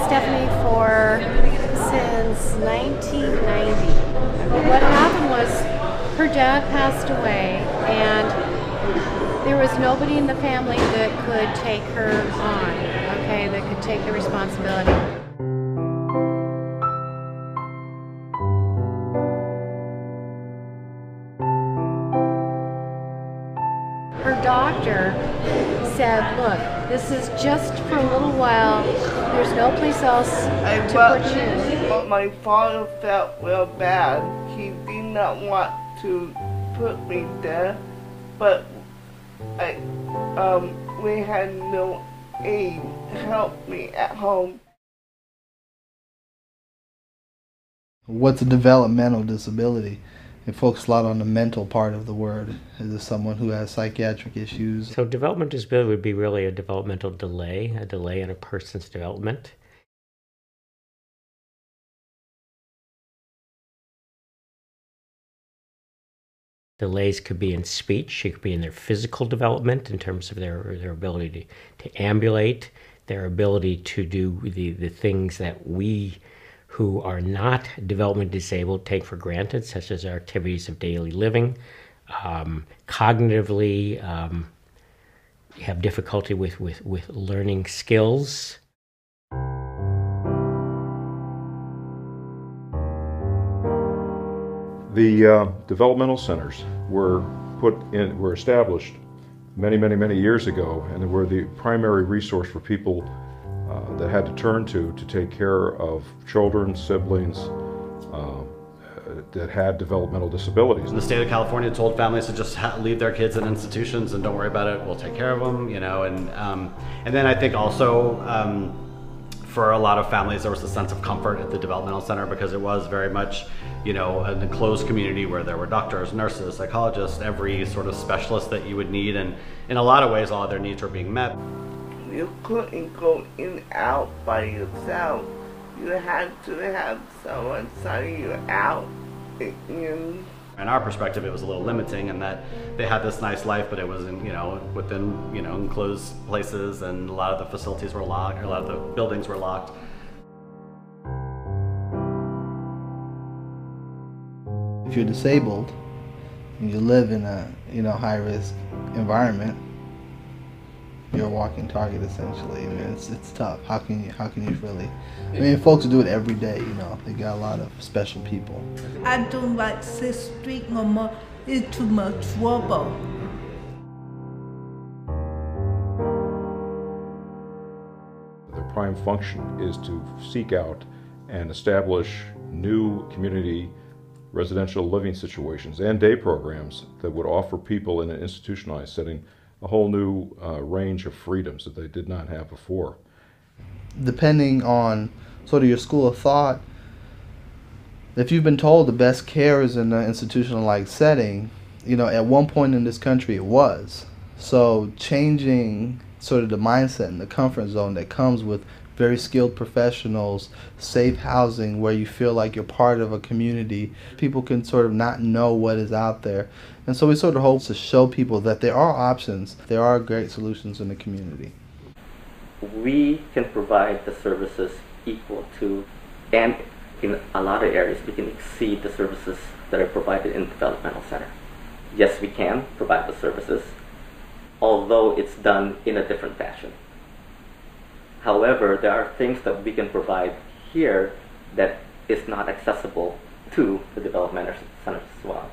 Stephanie for since 1990. What happened was her dad passed away, and there was nobody in the family that could take her on, okay, that could take the responsibility. Her doctor said, look, this is just for a little while. There's no place else to put you. But my father felt real bad. He did not want to put me there, but we had no aid to help me at home. What's a developmental disability? It focuses a lot on the mental part of the word. Is it someone who has psychiatric issues? So developmental disability would be really a developmental delay, a delay in a person's development. Delays could be in speech, it could be in their physical development in terms of their ability to ambulate, their ability to do the things that we who are not developmentally disabled take for granted, such as our activities of daily living. Cognitively, have difficulty with learning skills. The developmental centers were established many years ago, and they were the primary resource for people that had to turn to take care of children, siblings that had developmental disabilities. The state of California told families to just leave their kids in institutions and don't worry about it, we'll take care of them, you know, and then I think also for a lot of families there was a sense of comfort at the developmental center because it was very much, you know, an enclosed community where there were doctors, nurses, psychologists, every sort of specialist that you would need, and in a lot of ways all of their needs were being met. You couldn't go in and out by yourself. You had to have someone sign you out. In our perspective, it was a little limiting in that they had this nice life, but it was in, you know, within, you know, enclosed places, and a lot of the facilities were locked, or a lot of the buildings were locked. If you're disabled and you live in a, you know, high-risk environment, you're a walking target essentially. I mean, it's tough. How can you really? I mean, folks do it every day. You know, they got a lot of special people. I don't like this street no more. It's too much trouble. The prime function is to seek out and establish new community residential living situations and day programs that would offer people in an institutionalized setting a whole new range of freedoms that they did not have before. Depending on sort of your school of thought, if you've been told the best care is in an institutional-like setting, you know, at one point in this country it was. So changing sort of the mindset and the comfort zone that comes with very skilled professionals, safe housing where you feel like you're part of a community. People can sort of not know what is out there. And so we sort of hope to show people that there are options, there are great solutions in the community. We can provide the services equal to, and in a lot of areas we can exceed the services that are provided in the developmental center. Yes, we can provide the services, although it's done in a different fashion. However, there are things that we can provide here that is not accessible to the developmental centers as well.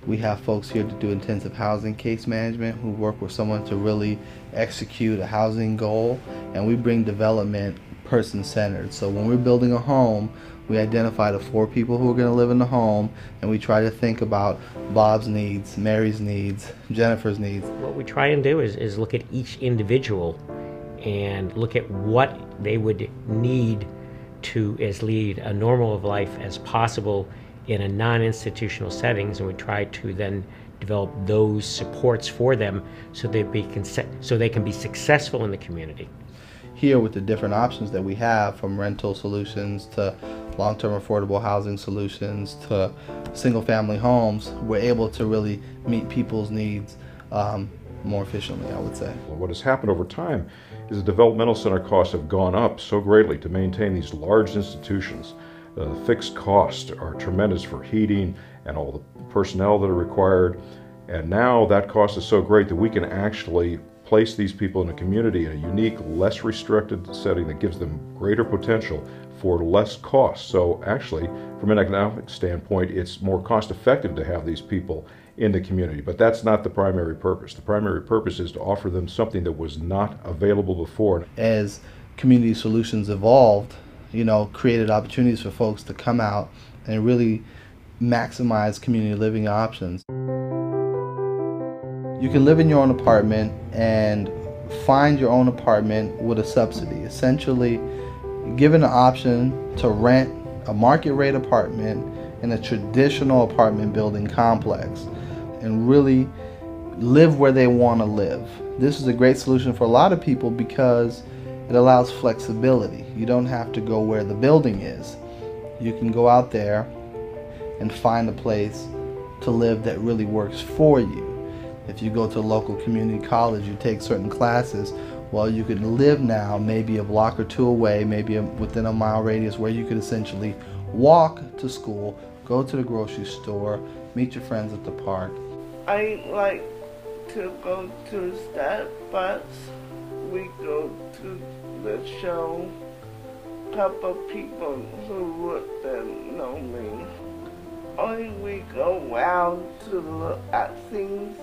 We have folks here to do intensive housing case management who work with someone to really execute a housing goal, and we bring development person-centered. So when we're building a home, we identify the 4 people who are going to live in the home, and we try to think about Bob's needs, Mary's needs, Jennifer's needs. What we try and do is look at each individual and look at what they would need to lead a normal of life as possible in a non-institutional settings, and we try to then develop those supports for them so they can be successful in the community. Here with the different options that we have, from rental solutions to long-term affordable housing solutions to single-family homes, we're able to really meet people's needs more efficiently, I would say. What has happened over time is the developmental center costs have gone up so greatly to maintain these large institutions. The fixed costs are tremendous for heating and all the personnel that are required. And now that cost is so great that we can actually place these people in a community in a unique, less restricted setting that gives them greater potential for less cost. So actually, from an economic standpoint, it's more cost effective to have these people in the community. But that's not the primary purpose. The primary purpose is to offer them something that was not available before. As community solutions evolved, created opportunities for folks to come out and really maximize community living options. You can live in your own apartment and find your own apartment with a subsidy. Essentially, given the option to rent a market rate apartment in a traditional apartment building complex and really live where they want to live. This is a great solution for a lot of people because it allows flexibility. You don't have to go where the building is. You can go out there and find a place to live that really works for you. If you go to a local community college, you take certain classes, well, you can live now maybe a block or two away, maybe within a mile radius, where you could essentially walk to school, go to the grocery store, meet your friends at the park. I like to go to Starbucks. We go to the show. A couple people who wouldn't know me. Or we go out to look at things.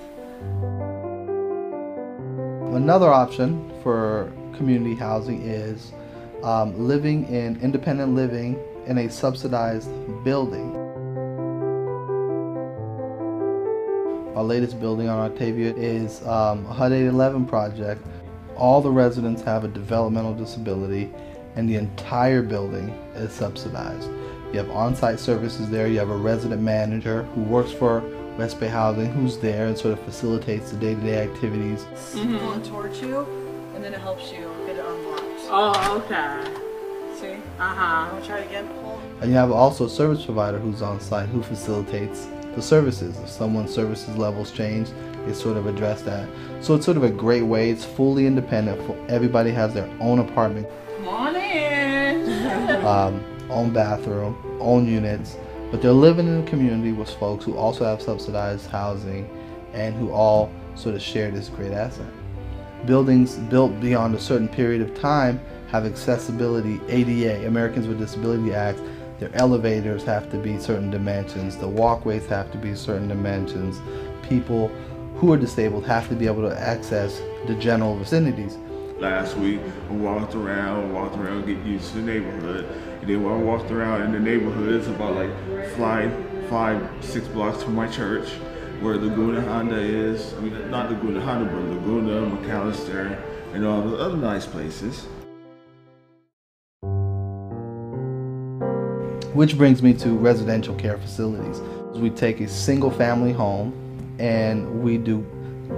Another option for community housing is living in independent living in a subsidized building. Our latest building on Octavia is a HUD 811 project. All the residents have a developmental disability and the entire building is subsidized. You have on-site services there, you have a resident manager who works for West Bay Housing who's there and sort of facilitates the day-to-day activities. Pull a torch you, and then it helps you get it unlocked. Oh, okay. See? Uh-huh. Want to try it again? Pull. And you have also a service provider who's on site who facilitates the services. If someone's services levels change, they sort of address that. So it's sort of a great way. It's fully independent. Everybody has their own apartment. Come on in. Own bathroom, own units. But they're living in a community with folks who also have subsidized housing and who all sort of share this great asset. Buildings built beyond a certain period of time have accessibility, ADA, Americans with Disability Act. Their elevators have to be certain dimensions, the walkways have to be certain dimensions. People who are disabled have to be able to access the general vicinities. Last week, I walked around, get used to the neighborhood. And then when I walked around in the neighborhood, it's about like 5-6 blocks from my church, where Laguna Honda is. I mean, not Laguna Honda, but Laguna, McAllister, and all the other nice places. Which brings me to residential care facilities. We take a single family home and we do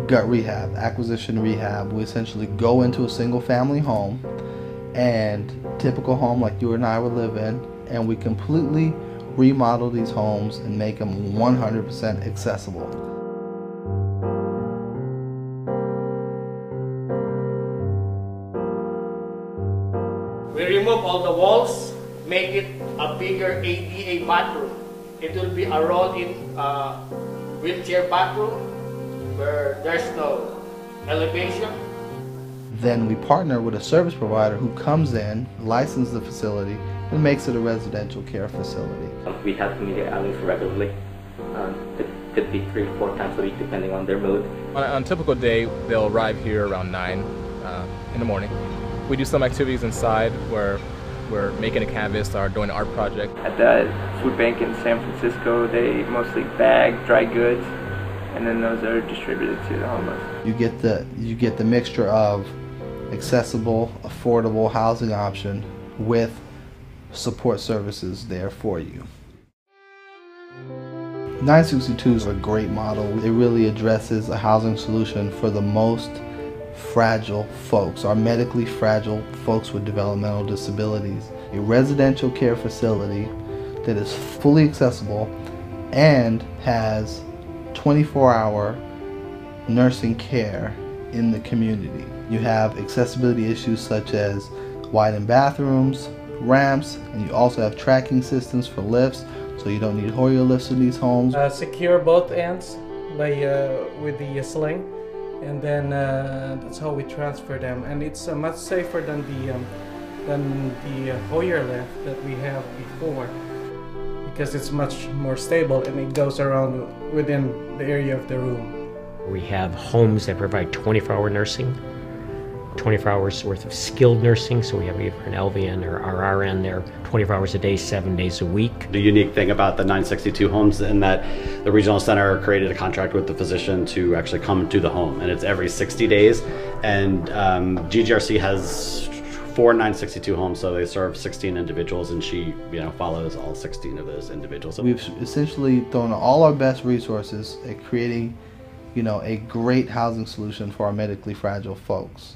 gut rehab, acquisition rehab. We essentially go into a single family home and typical home like you and I would live in, and we completely remodel these homes and make them 100% accessible. We remove all the walls, make it a bigger ADA bathroom. It will be a roll-in wheelchair bathroom where there's no elevation. Then we partner with a service provider who comes in, licenses the facility, and makes it a residential care facility. We have community outings regularly. It could be 3 or 4 times a week depending on their mood. On a typical day, they'll arrive here around 9 in the morning. We do some activities inside where we're making a canvas or doing an art project. At the food bank in San Francisco, they mostly bag dry goods, and then those are distributed to the homeless. You get the mixture of accessible, affordable housing option with support services there for you. 962 is a great model. It really addresses a housing solution for the most fragile folks, our medically fragile folks with developmental disabilities. A residential care facility that is fully accessible and has 24-hour nursing care in the community. You have accessibility issues such as widened bathrooms, ramps, and you also have tracking systems for lifts, so you don't need Hoyer lifts in these homes. Secure both ends by with the sling, and then that's how we transfer them. And it's much safer than the Hoyer lift that we have before, because it's much more stable and it goes around within the area of the room. We have homes that provide 24-hour nursing, 24 hours worth of skilled nursing, so we have either an LVN or our RN there 24 hours a day, 7 days a week. The unique thing about the 962 homes in that the regional center created a contract with the physician to actually come to the home, and it's every 60 days. And GGRC has 4 962 homes, so they serve 16 individuals, and she, follows all 16 of those individuals. We've essentially thrown all our best resources at creating, a great housing solution for our medically fragile folks.